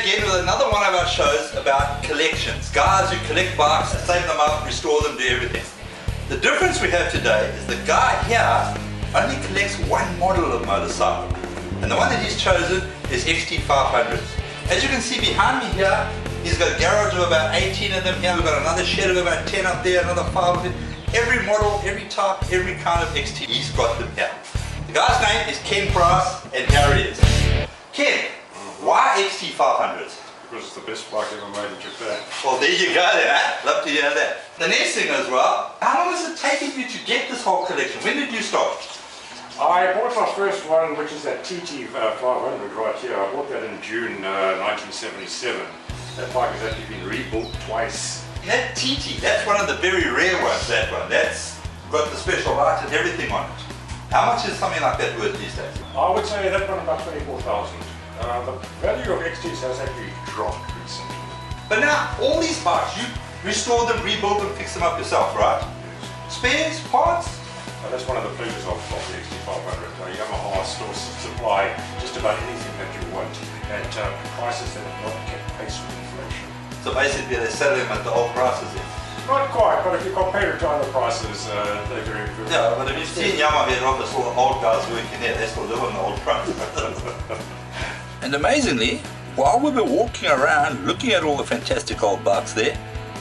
again with another one of our shows about collections. Guys who collect bikes, save them up, restore them, do everything. The difference we have today is the guy here only collects one model of motorcycle. And the one that he's chosen is XT500s. As you can see behind me here, he's got a garage of about 18 of them here. We've got another shed of about 10 up there, another 5 of them. Every model, every type, every kind of XT, he's got them here. The guy's name is Ken Price, and here he is. Ken, why XT500s? Because it's the best bike ever made in Japan. Well, there you go then, eh? Love to hear that. The next thing as well, how long has it taken you to get this whole collection? When did you start? I bought my first one, which is that TT500 right here. I bought that in June 1977. That bike has actually been rebuilt twice. That TT, that's one of the very rare ones, that one. That's got the special lights and everything on it. How much is something like that worth these days? I would say that one about 24,000. The value of XTs has actually dropped recently. But now, all these bikes, you restore them, rebuild them, fix them up yourself, right? Spares, parts? That's one of the pleasures of the XT500. Yamaha stores supply just about anything that you want at prices that have not kept pace with inflation. So basically they sell them at the old prices then? Not quite, but if you compare it to other prices, they're very good. Yeah, but if you've seen Yamaha here, all the old guys working there, they still live on the old price. And amazingly, while we were walking around looking at all the fantastic old bikes there,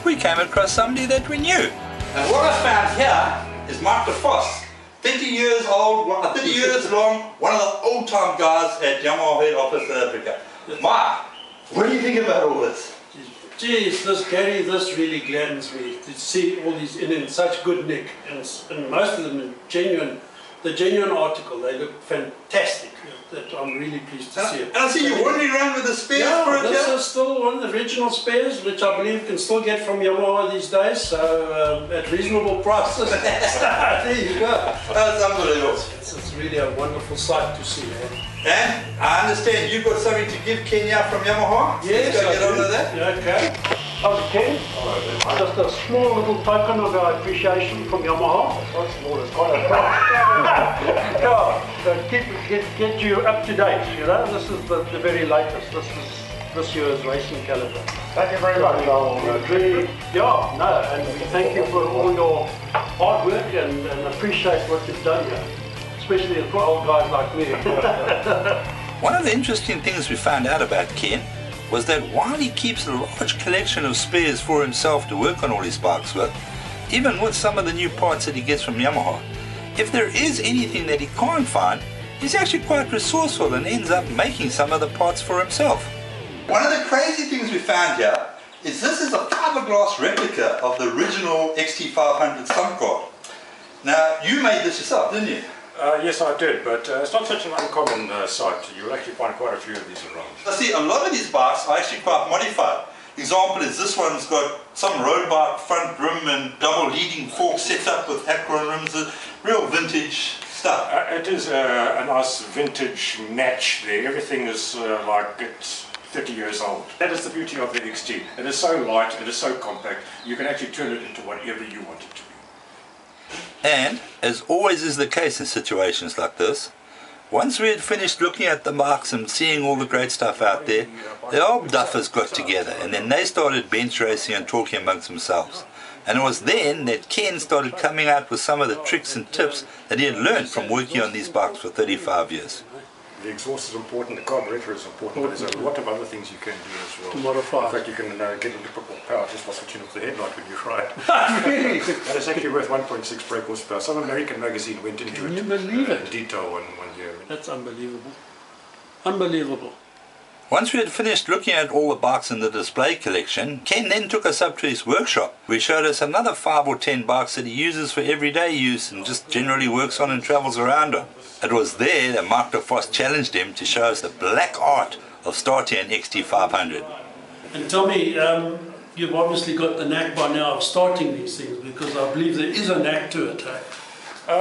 we came across somebody that we knew. And what I found here is Mark DeVos, 30 years old, 30 years long, one of the old-time guys at Yamaha head office South Africa. Mark, what do you think about all this? Geez, Gary, this really gladdens me to see all these in such good nick, and most of them in genuine, the genuine article. They look fantastic. That I'm really pleased to see it. And I see you wandering around with the spares for it. This is still one of the original spares, which I believe you can still get from Yamaha these days, so at reasonable prices. There you go. That's unbelievable. It's really a wonderful sight to see. And I understand you've got something to give Kenya from Yamaha? Yes, Let's go get on with that. Yeah, okay. Ken, just a small little token of our appreciation from Yamaha. Get you up to date, you know. This is the very latest. This is this year's racing calendar. Thank you very much. And we thank you for all your hard work and appreciate what you've done here, especially for old guys like me. One of the interesting things we found out about Ken was that while he keeps a large collection of spares for himself to work on all his bikes with, even with some of the new parts that he gets from Yamaha, if there is anything that he can't find, he's actually quite resourceful and ends up making some of the parts for himself. One of the crazy things we found here is this is a fiberglass replica of the original XT500 stump guard. Now, you made this yourself, didn't you? Yes, I did, but it's not such an uncommon sight. You'll actually find quite a few of these around. I see a lot of these bikes are actually quite modified. Example is this one's got some road bike front rim and double leading fork set up with Acron rims, real vintage stuff. It is a nice vintage match there. Everything is like it's 30 years old. That is the beauty of the XT. It is so light, it is so compact, you can actually turn it into whatever you want it to be. And, as always is the case in situations like this, once we had finished looking at the bikes and seeing all the great stuff out there, the old duffers got together and then they started bench racing and talking amongst themselves. And it was then that Ken started coming out with some of the tricks and tips that he had learned from working on these bikes for 35 years. The exhaust is important, the carburetor is important, but there's a lot of other things you can do as well. To modify. In fact, you can get a little bit more power just by switching off the headlight when you ride. Really? That is actually worth 1.6 brake horsepower. Some American magazine went into Can it you believe it? in detail one year. That's unbelievable. Unbelievable. Once we had finished looking at all the bikes in the display collection, Ken then took us up to his workshop, where he showed us another 5 or 10 bikes that he uses for everyday use and just generally works on and travels around on. It was there that Mark DeVos challenged him to show us the black art of starting an XT500. And tell me, you've obviously got the knack by now of starting these things, because I believe there is a knack to it. No,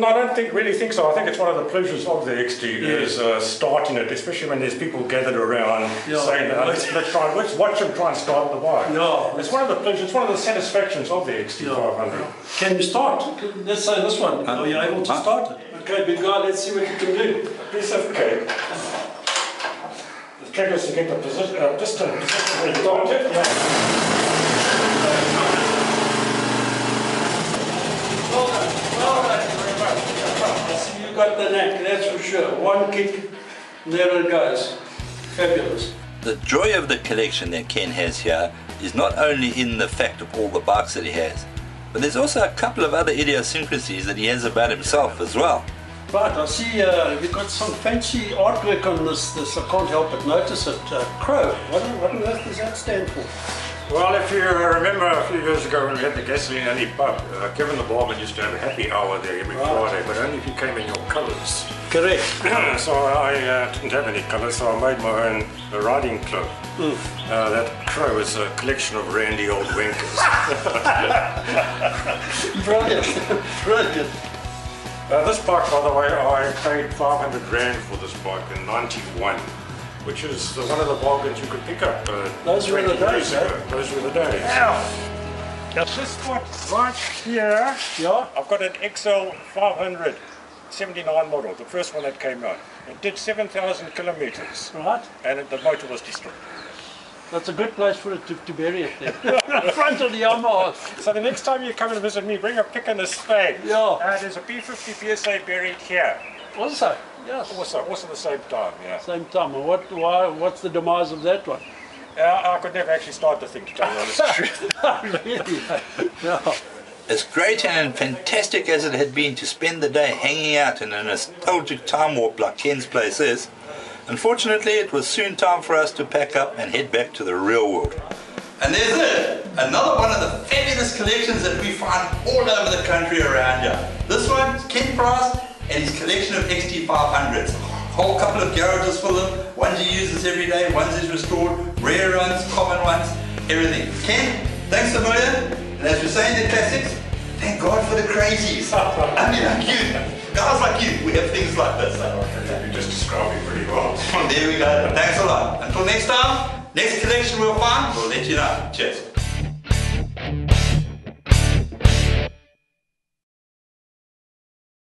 I don't really think so. I think it's one of the pleasures of the XT is starting it, especially when there's people gathered around saying, let's watch them try and start the bike. Yeah. It's one of the pleasures, it's one of the satisfactions of the XT500. Can you start? Let's say this one. Are you able to start it? Okay, big guy, let's see what you can do. Piece of cake. triggers to get the piston position adopted. Yeah. Well done, well done. I see you got the knack, that's for sure. One kick, and there it goes. Fabulous. The joy of the collection that Ken has here is not only in the fact of all the bikes that he has, but there's also a couple of other idiosyncrasies that he has about himself as well. Right, I see you've got some fancy artwork on this I can't help but notice it. Crow, what on earth does that stand for? Well, if you remember a few years ago when we had the gasoline only pub, Kevin the barman used to have a happy hour there every Friday, but only if you came in your colours. Correct. So I didn't have any colours, so I made my own riding cloak. That crow is a collection of randy old wankers. Brilliant, brilliant. This bike, by the way, I paid 500 Rand for this bike in '91. Which is one of the bargains you could pick up. Those were the days, eh? Those were the days. This spot right here, I've got an XL500 79 model, the first one that came out. It did 7,000 kilometers. Right. And the motor was destroyed. That's a good place for it to bury it there. In front of the Yamaha. So the next time you come and visit me, bring a pick and a spade. Yeah. There's a P50 PSA buried here. Also, yes. Also the same time, yeah. Same time. And what's the demise of that one? I could never actually start the thing, to tell you the honest truth. Really? Yeah. As great and fantastic as it had been to spend the day hanging out in a nostalgic time warp like Ken's place is, unfortunately it was soon time for us to pack up and head back to the real world. And there's it! Another one of the fabulous collections that we find all over the country around here. This one's Ken Price and his collection of XT500s. A whole couple of garages full of them. Ones he uses every day, ones he's restored, rare ones, common ones, everything. Ken, thanks a million. And as we say in the classics, thank God for the crazies. I mean, like you, guys like you, we have things like this. You just described it pretty well. There we go. Thanks a lot. Until next time, next collection we'll find, we'll let you know. Cheers.